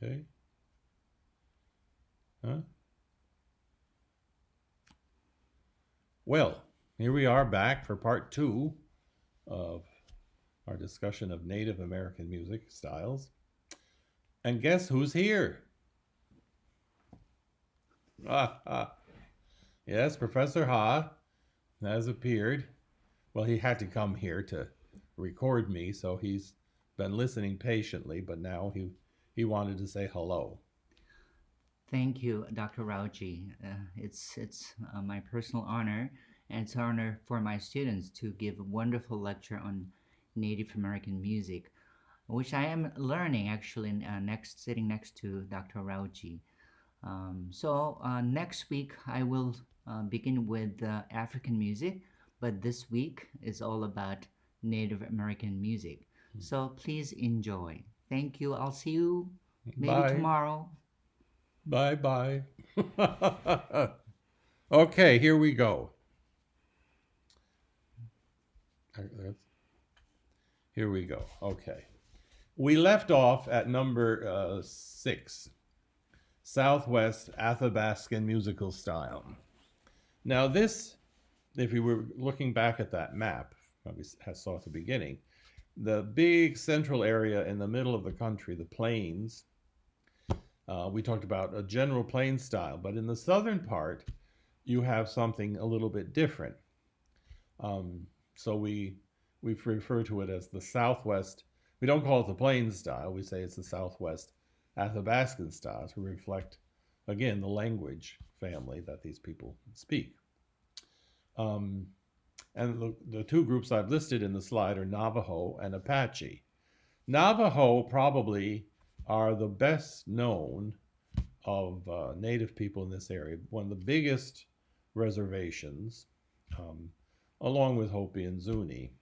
Okay. Huh? Well, here we are back for part two of our discussion of Native American music styles. And guess who's here? Ah, ah. Yes, Professor Ha has appeared. Well, he had to come here to record me, so he's been listening patiently, but now he wanted to say hello. Thank you, Dr. Rauche. It's my personal honor, and it's an honor for my students to give a wonderful lecture on Native American music, which I am learning actually next sitting next to Dr. Rauchi. Next week I will begin with African music, but this week is all about Native American music. So please enjoy. Thank you. I'll see you maybe Bye. tomorrow. Bye bye. Okay, here we go. Here we go. Okay. We left off at number 6, Southwest Athabascan musical style. Now, this, if you were looking back at that map, we saw at the beginning, the big central area in the middle of the country, the plains, we talked about a general plain style, but in the southern part, you have something a little bit different. So we refer to it as the Southwest. We don't call it the plain style. We say it's the Southwest Athabascan style to reflect, again, the language family that these people speak. Um, and the two groups I've listed in the slide are Navajo and Apache. Navajo probably are the best known of native people in this area, one of the biggest reservations, um, along with Hopi and Zuni.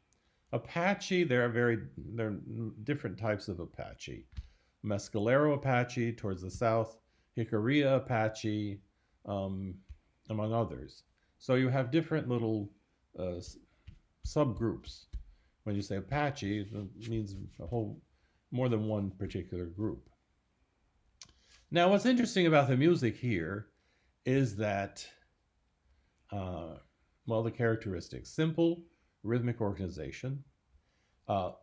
Apache, there are different types of Apache. Mescalero Apache towards the south, Jicarilla Apache, um, among others. So you have different little uh, subgroups. When you say Apache, it means a whole more than one particular group. Now, what's interesting about the music here is that, uh, well, the characteristics: simple rhythmic organization,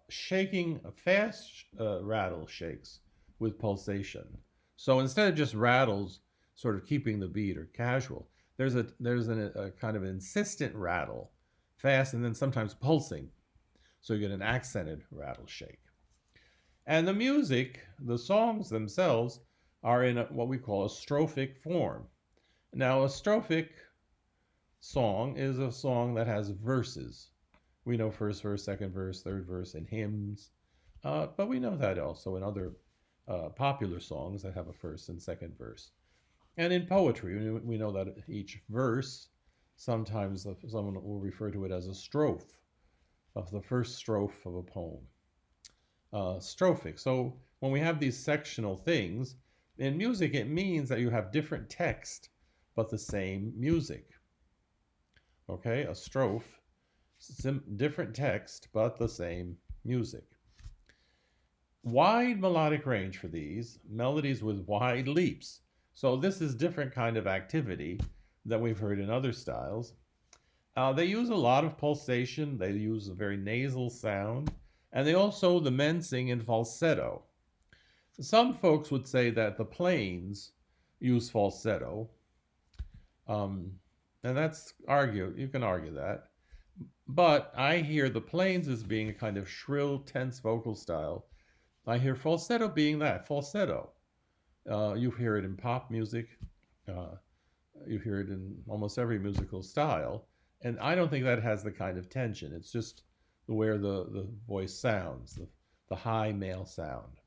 shaking, fast rattle shakes with pulsation. So instead of just rattles, sort of keeping the beat or casual, there's a kind of insistent rattle, fast and then sometimes pulsing. So you get an accented rattle shake. And the music, the songs themselves, are in what we call a strophic form. Now, a strophic song is a song that has verses. We know first verse, second verse, third verse in hymns, but we know that also in other popular songs that have a first and second verse. And in poetry, we know that each verse, sometimes someone will refer to it as a strophe of the first strophe of a poem. Strophic. So when we have these sectional things, in music, it means that you have different text but the same music. Okay, a strophe, different text but the same music. Wide melodic range for these melodies with wide leaps. So this is different kind of activity that we've heard in other styles. They use a lot of pulsation. They use a very nasal sound, and the men sing in falsetto. Some folks would say that the plains use falsetto, um, and that's argue. You can argue that, but I hear the plains as being a kind of shrill, tense vocal style. I hear falsetto being that falsetto. You hear it in pop music. Uh, you hear it in almost every musical style, and I don't think that has the kind of tension. It's just where the voice sounds, the high male sound.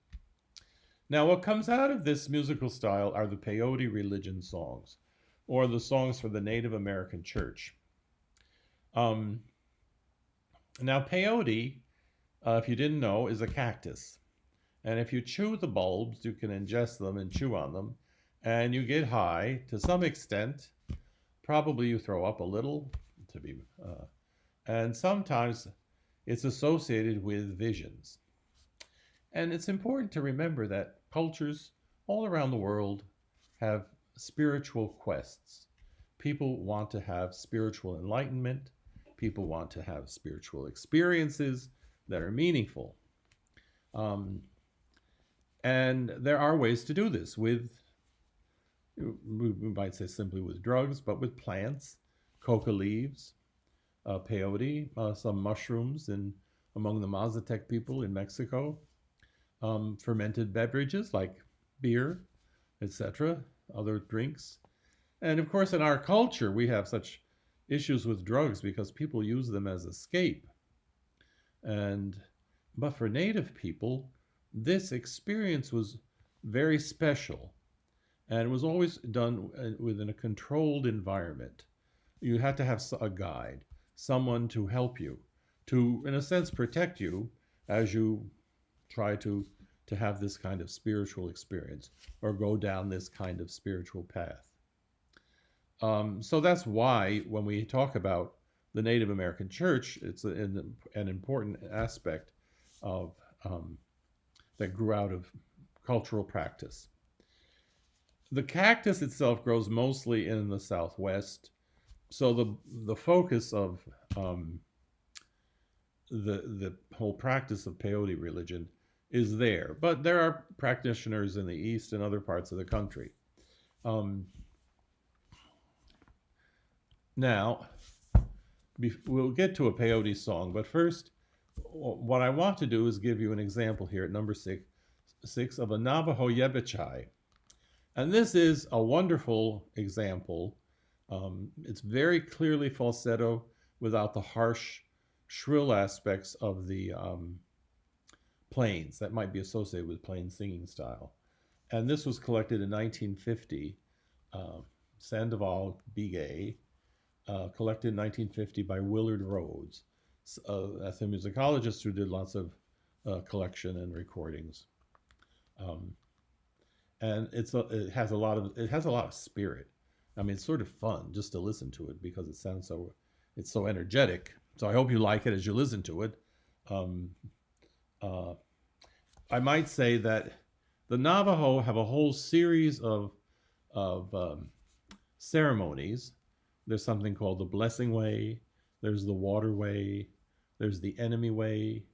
Now, what comes out of this musical style are the peyote religion songs, or the songs for the Native American church. Um, Now, peyote, if you didn't know, is a cactus. And if you chew the bulbs, you can ingest them and chew on them, and you get high to some extent. Probably you throw up a little, to be, and sometimes it's associated with visions. And it's important to remember that cultures all around the world have spiritual quests. People want to have spiritual enlightenment. People want to have spiritual experiences that are meaningful. Um, and there are ways to do this with, we might say simply with drugs, but with plants, coca leaves, peyote, some mushrooms among the Mazatec people in Mexico, fermented beverages like beer, etc., other drinks. And of course, in our culture, we have such issues with drugs because people use them as escape. And but for Native people, this experience was very special, and it was always done within a controlled environment. You had to have a guide, someone to help you, to, in a sense, protect you as you try to have this kind of spiritual experience or go down this kind of spiritual path. So that's why when we talk about the Native American church, it's an important aspect of that grew out of cultural practice. The cactus itself grows mostly in the Southwest, so the focus of the whole practice of peyote religion is there, but there are practitioners in the East and other parts of the country. Now, we'll get to a peyote song, but first, what I want to do is give you an example here at number six of a Navajo yebechai. And this is a wonderful example. It's very clearly falsetto without the harsh, shrill aspects of the plains that might be associated with plain singing style. And this was collected in 1950. Sandoval Bigay, collected in 1950 by Willard Rhodes, a ethnomusicologist who did lots of collection and recordings. And it has a lot of spirit. I mean, it's sort of fun just to listen to it because it's so energetic. So I hope you like it as you listen to it. I might say that the Navajo have a whole series of ceremonies. There's something called the Blessing Way. There's the Water Way. There's the Enemy Way.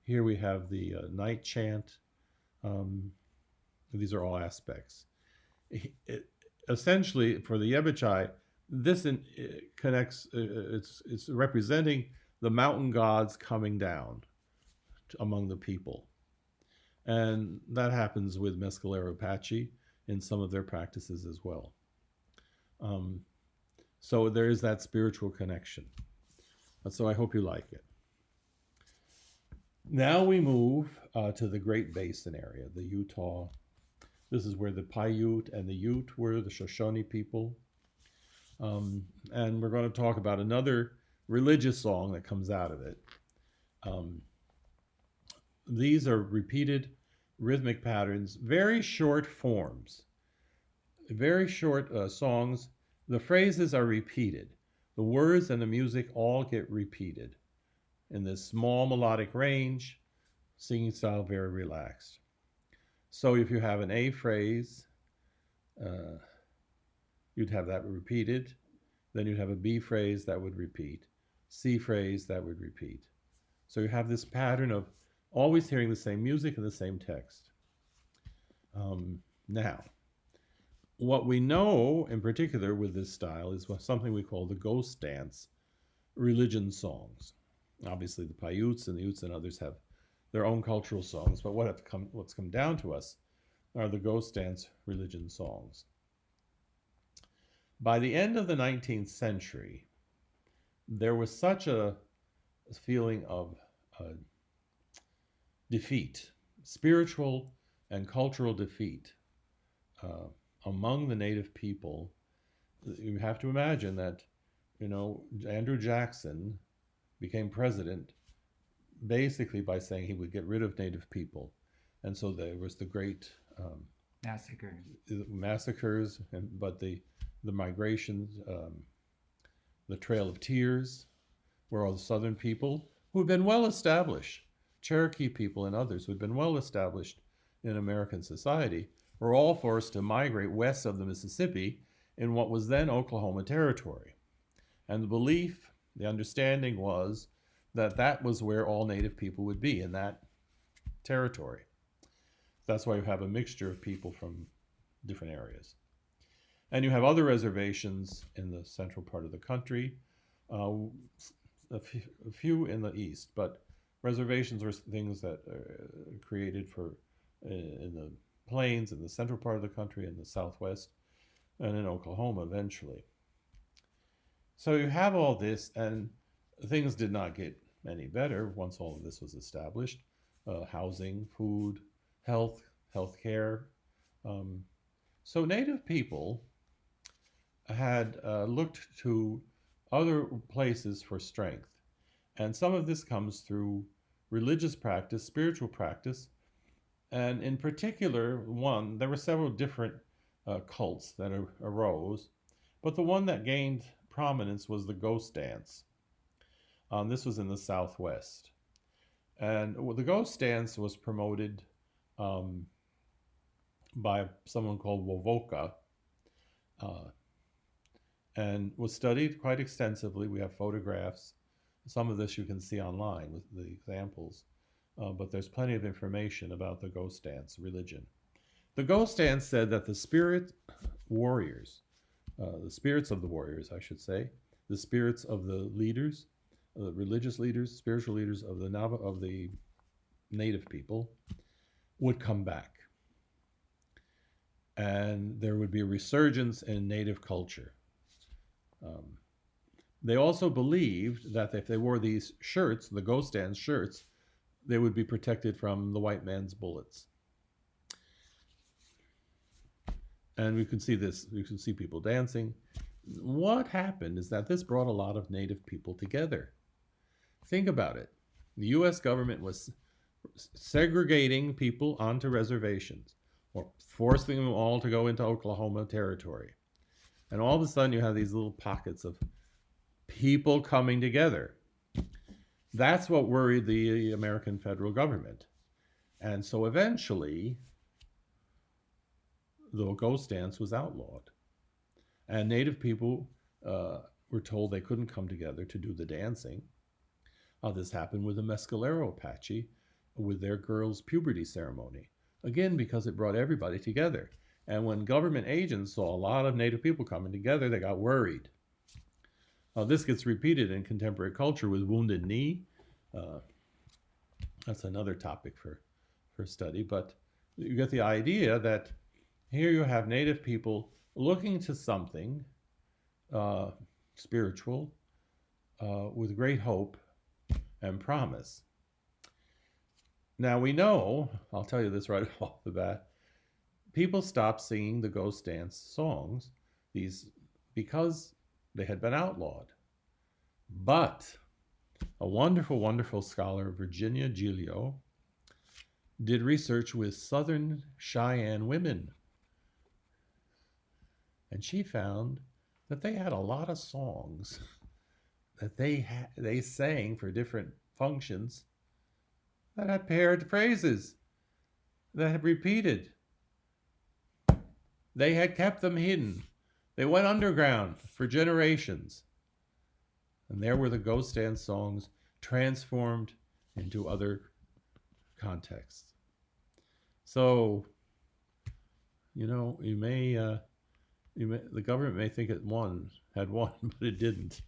Here we have the Night Chant. These are all aspects. Essentially, for the Yebechai, this connects. It's representing the mountain gods coming down among the people, and that happens with Mescalero Apache in some of their practices as well. So there is that spiritual connection. So I hope you like it. Now we move to the Great Basin area, the Utah. This is where the Paiute and the Ute were, the Shoshone people. And we're going to talk about another religious song that comes out of it. These are repeated rhythmic patterns, very short forms, very short songs. The phrases are repeated. The words and the music all get repeated in this small melodic range, singing style very relaxed. So if you have an A phrase, you'd have that repeated. Then you'd have a B phrase that would repeat. C phrase that would repeat. So you have this pattern of always hearing the same music and the same text. Now, what we know in particular with this style is something we call the ghost dance religion songs. Obviously, the Paiutes and the Utes and others have their own cultural songs, but what's come down to us are the ghost dance religion songs. By the end of the 19th century, there was such a feeling of defeat, spiritual and cultural defeat among the native people. You have to imagine that, Andrew Jackson became president basically by saying he would get rid of native people. And so there was the great massacres, but the migrations, the Trail of Tears, where all the southern people who had been well established, Cherokee people and others who had been well established in American society, were all forced to migrate west of the Mississippi in what was then Oklahoma Territory. And the belief, the understanding was that that was where all Native people would be, in that territory. That's why you have a mixture of people from different areas. And you have other reservations in the central part of the country, a few in the east, but reservations were things that are created for in the plains, in the central part of the country, in the southwest, and in Oklahoma eventually. So you have all this, and things did not get any better once all of this was established. Housing, food, health care. So Native people had looked to other places for strength. And some of this comes through religious practice, spiritual practice. And in particular, there were several different cults that arose, but the one that gained prominence was the ghost dance. This was in the Southwest. And the ghost dance was promoted by someone called Wovoka, and was studied quite extensively. We have photographs. Some of this you can see online with the examples, but there's plenty of information about the ghost dance religion. The ghost dance said that the spirits of the warriors, I should say, the spirits of the leaders, the religious leaders, spiritual leaders of the Native people, would come back, and there would be a resurgence in Native culture. They also believed that if they wore these shirts, the ghost dance shirts, they would be protected from the white man's bullets. And we can see this, you can see people dancing. What happened is that this brought a lot of Native people together. Think about it. The US government was segregating people onto reservations, or forcing them all to go into Oklahoma Territory. And all of a sudden you have these little pockets of people coming together. That's what worried the American federal government. And so eventually, the ghost dance was outlawed. And Native people were told they couldn't come together to do the dancing. This happened with the Mescalero Apache with their girls' puberty ceremony. Again, because it brought everybody together. And when government agents saw a lot of Native people coming together, they got worried. This gets repeated in contemporary culture with Wounded Knee. That's another topic for study. But you get the idea that here you have Native people looking to something spiritual with great hope and promise. Now we know, I'll tell you this right off the bat, people stopped singing the ghost dance songs because they had been outlawed. But a wonderful, wonderful scholar, Virginia Giglio, did research with Southern Cheyenne women. And she found that they had a lot of songs that they sang for different functions that had paired phrases that had repeated. They had kept them hidden. They went underground for generations. And there were the ghost dance songs transformed into other contexts. So, the government may think it had won, but it didn't.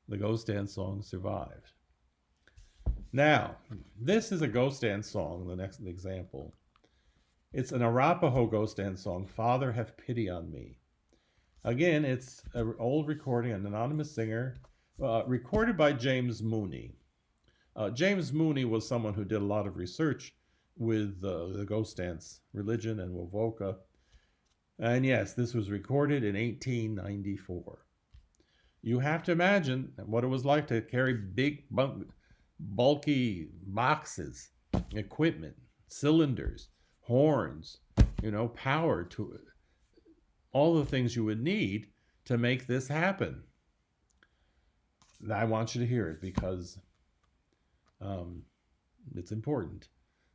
The ghost dance song survived. Now, this is a ghost dance song, the next example. It's an Arapaho ghost dance song, Father Have Pity on Me. Again, it's an old recording, an anonymous singer, recorded by James Mooney. James Mooney was someone who did a lot of research with the ghost dance religion and Wovoka. And yes, this was recorded in 1894. You have to imagine what it was like to carry big, bulky boxes, equipment, cylinders, horns, power to it. All the things you would need to make this happen. I want you to hear it because it's important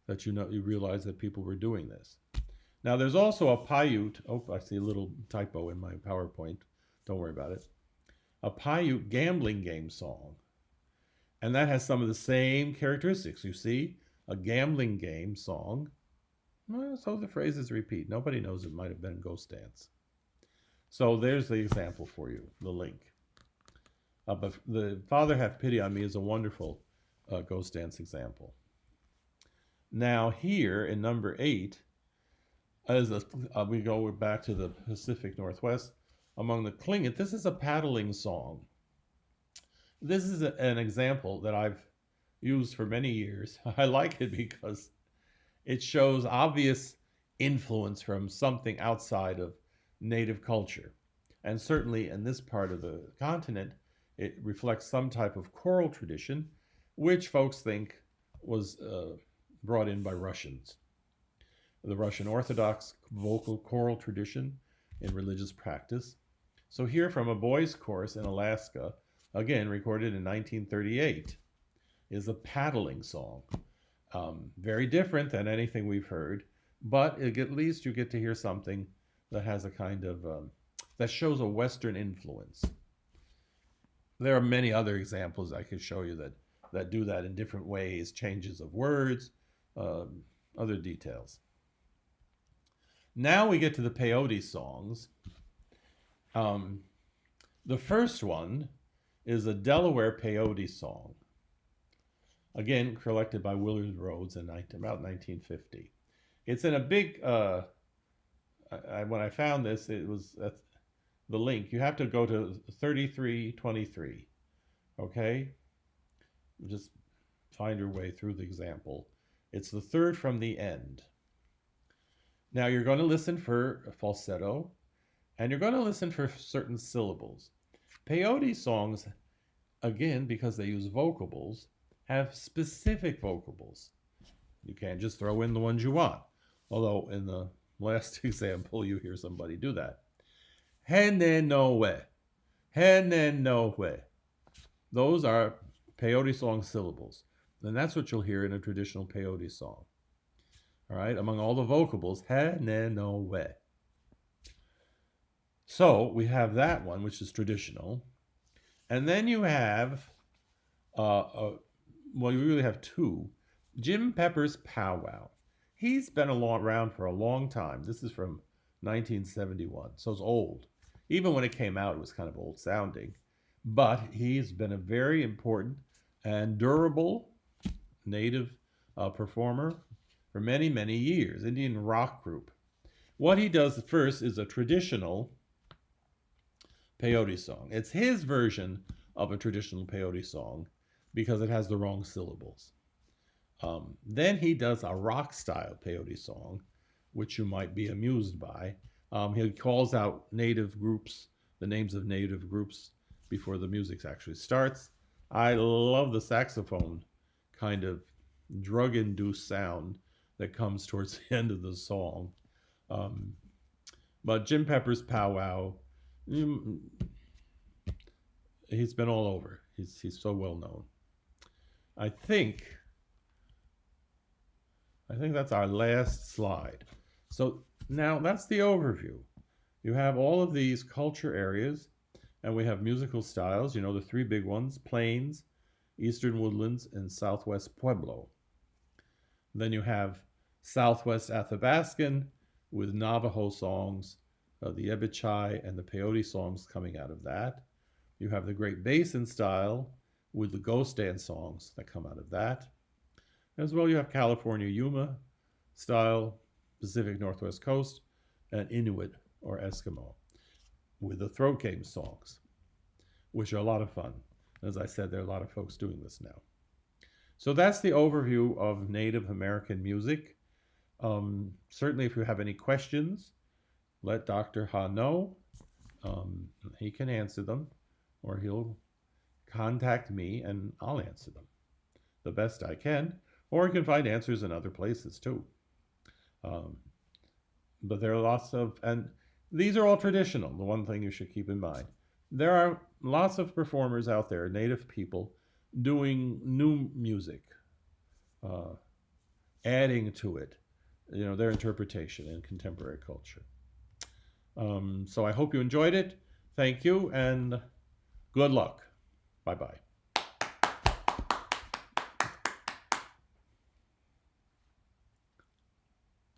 that you realize that people were doing this. Now, there's also a Paiute. Oh, I see a little typo in my PowerPoint. Don't worry about it. A Paiute gambling game song. And that has some of the same characteristics. You see, a gambling game song. Well, so the phrases repeat. Nobody knows it might have been Ghost Dance. So there's the example for you, the link. But the Father Have Pity on Me is a wonderful Ghost Dance example. Now here in number 8, we go back to the Pacific Northwest. Among the Tlingit, this is a paddling song. This is an example that I've used for many years. I like it because it shows obvious influence from something outside of native culture. And certainly in this part of the continent, it reflects some type of choral tradition, which folks think was brought in by Russians. The Russian Orthodox vocal choral tradition in religious practice. So here from a boys' chorus in Alaska, again recorded in 1938, is a paddling song. Very different than anything we've heard, but at least you get to hear something that has a kind of, that shows a Western influence. There are many other examples I could show you that do that in different ways, changes of words, other details. Now we get to the peyote songs. The first one is a Delaware peyote song. Again, collected by Willard Rhodes in about 1950. It's in a big, when I found this, it was the link. You have to go to 3323, okay? Just find your way through the example. It's the third from the end. Now you're going to listen for falsetto, and you're going to listen for certain syllables. Peyote songs, again, because they use vocables, have specific vocables. You can't just throw in the ones you want. Although in the last example, you hear somebody do that. Hene no we. Hene no we. Those are peyote song syllables. And that's what you'll hear in a traditional peyote song. All right, among all the vocables, hene no we. So we have that one, which is traditional. And then you have, well, you really have two. Jim Pepper's Powwow. He's been around for a long time. This is from 1971, so it's old. Even when it came out, it was kind of old sounding. But he's been a very important and durable native performer for many, many years, Indian rock group. What he does first is a traditional peyote song. It's his version of a traditional peyote song because it has the wrong syllables. Then he does a rock style peyote song, which you might be amused by. He calls out native groups, the names of native groups before the music actually starts. I love the saxophone kind of drug-induced sound that comes towards the end of the song. But Jim Pepper's Powwow, he's been all over. He's so well known. I think that's our last slide. So now that's the overview. You have all of these culture areas, and we have musical styles, the three big ones: Plains, Eastern Woodlands, and Southwest Pueblo. Then you have Southwest Athabascan with Navajo songs, the Ebichai and the Peyote songs coming out of that. You have the Great Basin style with the Ghost Dance songs that come out of that. As well, you have California Yuma style, Pacific Northwest Coast, and Inuit or Eskimo with the throat game songs, which are a lot of fun. As I said, there are a lot of folks doing this now. So that's the overview of Native American music. Certainly, if you have any questions, let Dr. Ha know. He can answer them, or he'll contact me and I'll answer them the best I can. Or you can find answers in other places too. But there are lots of, and these are all traditional, the one thing you should keep in mind. There are lots of performers out there, native people, doing new music, adding to it, their interpretation in contemporary culture. So I hope you enjoyed it. Thank you, and good luck. Bye bye.